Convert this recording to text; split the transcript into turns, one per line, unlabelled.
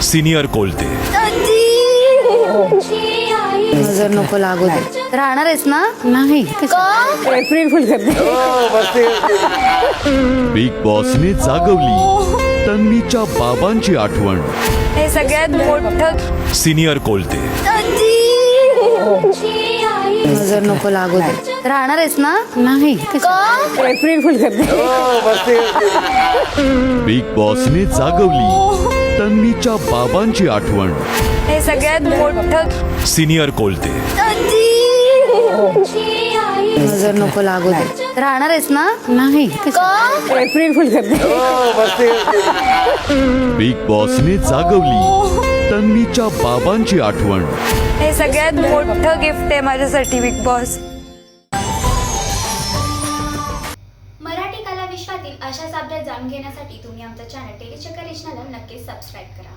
Senior Kolte
नजर नको लागू दे. राहणार आहेस ना? नाही. एप्रिल फुल करते.
बिग बॉसने जागवली तन्वीच्या बाबांची आठवण.
हे सगळ्यात मोठं.
सिनियर कोलते
नजर नको लागू दे. राहणार आहेस ना? नाही. एप्रिल फुल करते.
बिग बॉसने जागवली तन्वीच्या बाबांची आठवण.
हे सगळ्यात मोठं.
सिनियर कोलते
नजर नको लागू दे. राहणार आहेस ना? नाही. एप्रिल फुल करते.
बिग बॉसने जागवली तन्वीच्या बाबांची आठवण.
हे सगळ्यात मोठं गिफ्ट आहे माझ्यासाठी बिग बॉस.
मराठी कला विश्वातील अशाच अपडेट जाणून घेण्यासाठी तुम्ही आमचं चॅनल टेलीचक्कर रिजनला नक्कीच सबस्क्राईब करा.